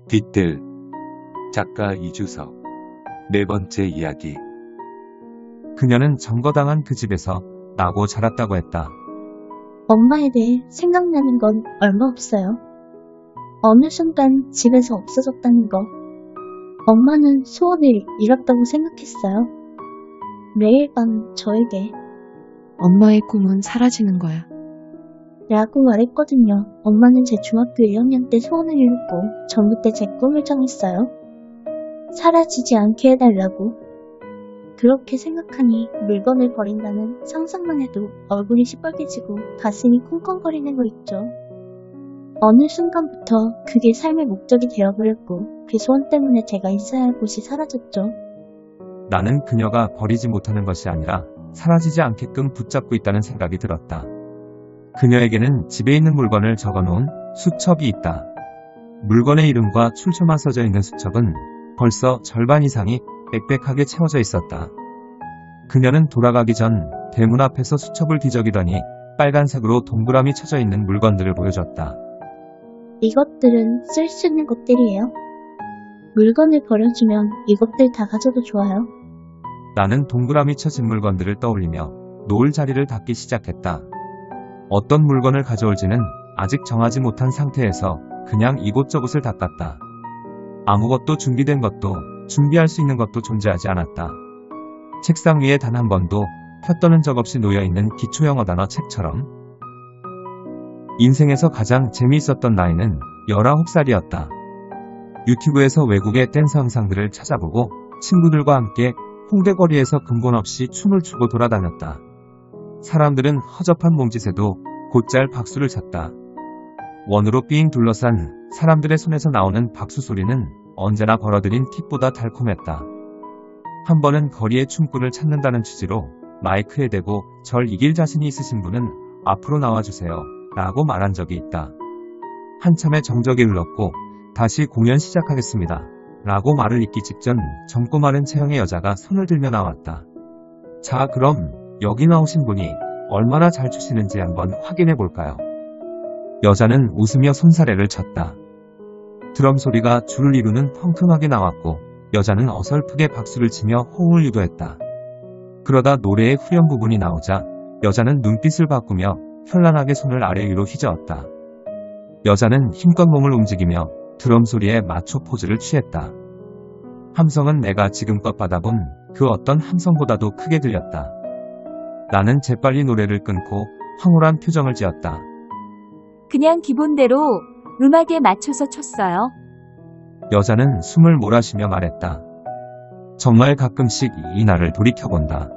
뒷뜰. 작가 이주석. 네 번째 이야기. 그녀는 점거당한 그 집에서 나고 자랐다고 했다. 엄마에 대해 생각나는 건 얼마 없어요. 어느 순간 집에서 없어졌다는 거. 엄마는 소원을 이뤘다고 생각했어요. 매일 밤 저에게 엄마의 꿈은 사라지는 거야. 라고 말했거든요. 엄마는 제 중학교 1학년 때 소원을 이뤘고 전 그때 제 꿈을 정했어요. 사라지지 않게 해달라고. 그렇게 생각하니 물건을 버린다는 상상만 해도 얼굴이 시뻘개지고 가슴이 쿵쾅거리는 거 있죠. 어느 순간부터 그게 삶의 목적이 되어버렸고 그 소원 때문에 제가 있어야 할 곳이 사라졌죠. 나는 그녀가 버리지 못하는 것이 아니라 사라지지 않게끔 붙잡고 있다는 생각이 들었다. 그녀에게는 집에 있는 물건을 적어놓은 수첩이 있다. 물건의 이름과 출처만 써져 있는 수첩은 벌써 절반 이상이 빽빽하게 채워져 있었다. 그녀는 돌아가기 전 대문 앞에서 수첩을 뒤적이더니 빨간색으로 동그라미 쳐져 있는 물건들을 보여줬다. 이것들은 쓸 수 있는 것들이에요. 물건을 버려주면 이것들 다 가져도 좋아요. 나는 동그라미 쳐진 물건들을 떠올리며 놓을 자리를 닦기 시작했다. 어떤 물건을 가져올지는 아직 정하지 못한 상태에서 그냥 이곳저곳을 닦았다. 아무것도 준비된 것도 준비할 수 있는 것도 존재하지 않았다. 책상 위에 단 한 번도 펴 떠는 적 없이 놓여있는 기초 영어 단어 책처럼. 인생에서 가장 재미있었던 나이는 19살이었다. 유튜브에서 외국의 댄스 영상들을 찾아보고 친구들과 함께 홍대 거리에서 근본 없이 춤을 추고 돌아다녔다. 사람들은 허접한 몸짓에도 곧잘 박수를 쳤다. 원으로 삥 둘러싼 사람들의 손에서 나오는 박수 소리는 언제나 벌어들인 팁보다 달콤했다. 한 번은 거리의 춤꾼을 찾는다는 취지로 마이크에 대고 절 이길 자신이 있으신 분은 앞으로 나와주세요 라고 말한 적이 있다. 한참의 정적이 흘렀고 다시 공연 시작하겠습니다 라고 말을 잇기 직전 젊고 마른 체형의 여자가 손을 들며 나왔다. 자, 그럼 여기 나오신 분이 얼마나 잘 추시는지 한번 확인해 볼까요? 여자는 웃으며 손사래를 쳤다. 드럼 소리가 줄을 이루는 펑크하게 나왔고 여자는 어설프게 박수를 치며 호응을 유도했다. 그러다 노래의 후렴 부분이 나오자 여자는 눈빛을 바꾸며 현란하게 손을 아래 위로 휘저었다. 여자는 힘껏 몸을 움직이며 드럼 소리에 맞춰 포즈를 취했다. 함성은 내가 지금껏 받아본 그 어떤 함성보다도 크게 들렸다. 나는 재빨리 노래를 끊고 황홀한 표정을 지었다. 그냥 기본대로 음악에 맞춰서 췄어요. 여자는 숨을 몰아쉬며 말했다. 정말 가끔씩 이 나를 돌이켜본다.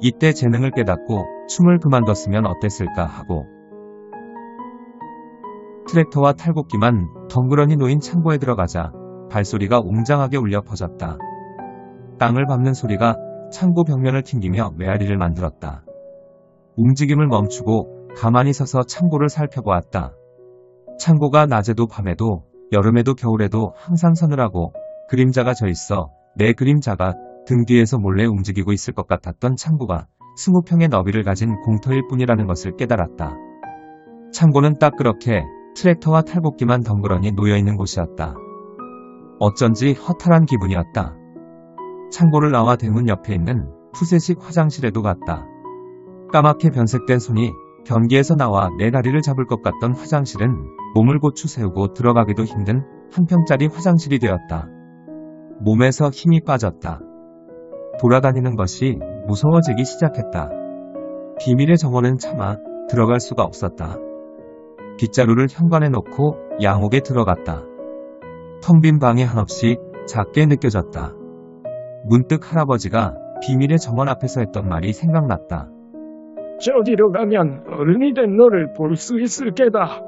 이때 재능을 깨닫고 춤을 그만뒀으면 어땠을까 하고. 트랙터와 탈곡기만 덩그러니 놓인 창고에 들어가자 발소리가 웅장하게 울려 퍼졌다. 땅을 밟는 소리가 창고 벽면을 튕기며 메아리를 만들었다. 움직임을 멈추고 가만히 서서 창고를 살펴보았다. 창고가 낮에도 밤에도 여름에도 겨울에도 항상 서늘하고 그림자가 져 있어 내 그림자가 등 뒤에서 몰래 움직이고 있을 것 같았던 창고가 20평의 너비를 가진 공터일 뿐이라는 것을 깨달았다. 창고는 딱 그렇게 트랙터와 탈곡기만 덩그러니 놓여있는 곳이었다. 어쩐지 허탈한 기분이었다. 창고를 나와 대문 옆에 있는 푸세식 화장실에도 갔다. 까맣게 변색된 손이 변기에서 나와 내 다리를 잡을 것 같던 화장실은 몸을 고추 세우고 들어가기도 힘든 한 평짜리 화장실이 되었다. 몸에서 힘이 빠졌다. 돌아다니는 것이 무서워지기 시작했다. 비밀의 정원은 차마 들어갈 수가 없었다. 빗자루를 현관에 놓고 양옥에 들어갔다. 텅 빈 방이 한없이 작게 느껴졌다. 문득 할아버지가 비밀의 정원 앞에서 했던 말이 생각났다. 저기로 가면 어른이 된 너를 볼 수 있을 게다.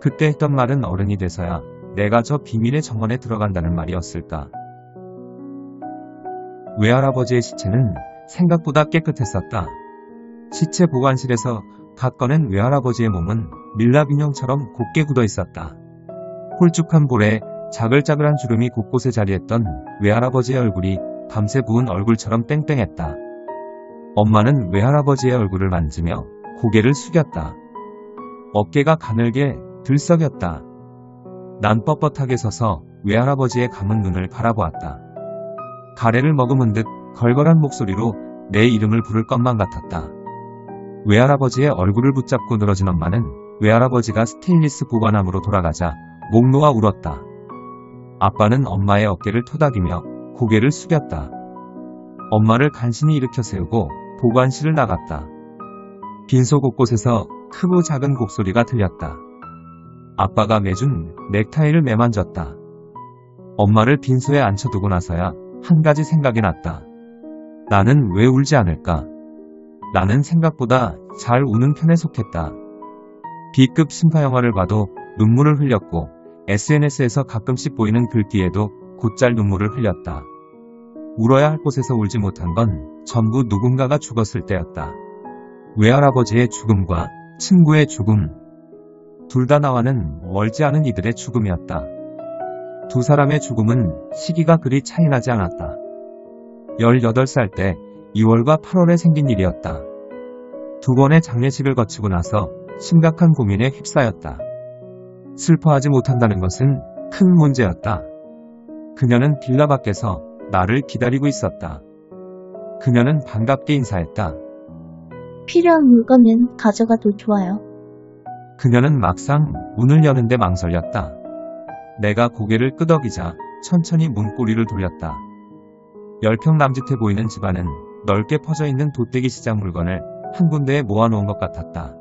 그때 했던 말은 어른이 돼서야 내가 저 비밀의 정원에 들어간다는 말이었을까. 외할아버지의 시체는 생각보다 깨끗했었다. 시체 보관실에서 갓 꺼낸 외할아버지의 몸은 밀랍 인형처럼 곱게 굳어 있었다. 홀쭉한 볼에 자글자글한 주름이 곳곳에 자리했던 외할아버지의 얼굴이 밤새 부은 얼굴처럼 땡땡했다. 엄마는 외할아버지의 얼굴을 만지며 고개를 숙였다. 어깨가 가늘게 들썩였다. 난 뻣뻣하게 서서 외할아버지의 감은 눈을 바라보았다. 가래를 머금은 듯 걸걸한 목소리로 내 이름을 부를 것만 같았다. 외할아버지의 얼굴을 붙잡고 늘어진 엄마는 외할아버지가 스테인리스 보관함으로 돌아가자 목 놓아 울었다. 아빠는 엄마의 어깨를 토닥이며 고개를 숙였다. 엄마를 간신히 일으켜 세우고 보관실을 나갔다. 빈소 곳곳에서 크고 작은 곡소리가 들렸다. 아빠가 매준 넥타이를 매만졌다. 엄마를 빈소에 앉혀두고 나서야 한 가지 생각이 났다. 나는 왜 울지 않을까? 나는 생각보다 잘 우는 편에 속했다. B급 심파 영화를 봐도 눈물을 흘렸고 SNS에서 가끔씩 보이는 글귀에도 곧잘 눈물을 흘렸다. 울어야 할 곳에서 울지 못한 건 전부 누군가가 죽었을 때였다. 외할아버지의 죽음과 친구의 죽음. 둘 다 나와는 멀지 않은 이들의 죽음이었다. 두 사람의 죽음은 시기가 그리 차이나지 않았다. 18살 때 2월과 8월에 생긴 일이었다. 두 번의 장례식을 거치고 나서 심각한 고민에 휩싸였다. 슬퍼하지 못한다는 것은 큰 문제였다. 그녀는 빌라 밖에서 나를 기다리고 있었다. 그녀는 반갑게 인사했다. 필요한 물건은 가져가도 좋아요. 그녀는 막상 문을 여는데 망설였다. 내가 고개를 끄덕이자 천천히 문고리를 돌렸다. 10평 남짓해 보이는 집안은 넓게 퍼져있는 돗대기 시장 물건을 한 군데에 모아놓은 것 같았다.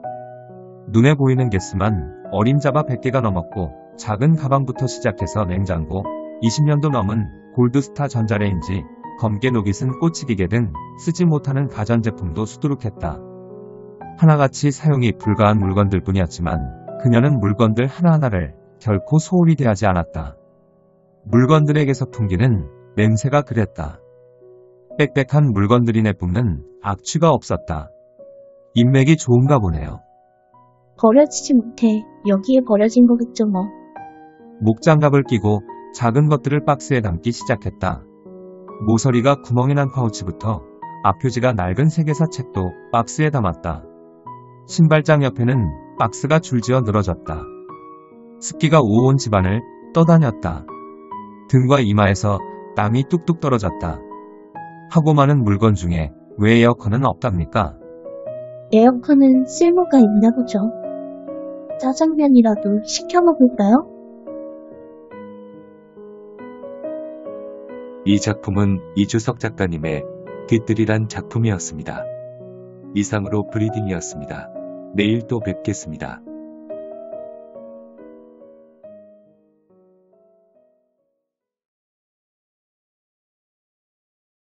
눈에 보이는 개수만 어림잡아 100개가 넘었고 작은 가방부터 시작해서 냉장고, 20년도 넘은 골드스타 전자레인지, 검게 녹이 쓴 꼬치기계 등 쓰지 못하는 가전제품도 수두룩했다. 하나같이 사용이 불가한 물건들 뿐이었지만 그녀는 물건들 하나하나를 결코 소홀히 대하지 않았다. 물건들에게서 풍기는 냄새가 그랬다. 빽빽한 물건들이 내뿜는 악취가 없었다. 인맥이 좋은가 보네요. 버려지지 못해 여기에 버려진 거겠죠 뭐. 목장갑을 끼고 작은 것들을 박스에 담기 시작했다. 모서리가 구멍이 난 파우치부터 앞표지가 낡은 세계사 책도 박스에 담았다. 신발장 옆에는 박스가 줄지어 늘어졌다. 습기가 우호온 집안을 떠다녔다. 등과 이마에서 땀이 뚝뚝 떨어졌다. 하고 많은 물건 중에 왜 에어컨은 없답니까? 에어컨은 쓸모가 있나 보죠. 짜장면이라도 시켜 먹을까요? 이 작품은 이주석 작가님의 뒤뜰이란 작품이었습니다. 이상으로 브리딩이었습니다. 내일 또 뵙겠습니다.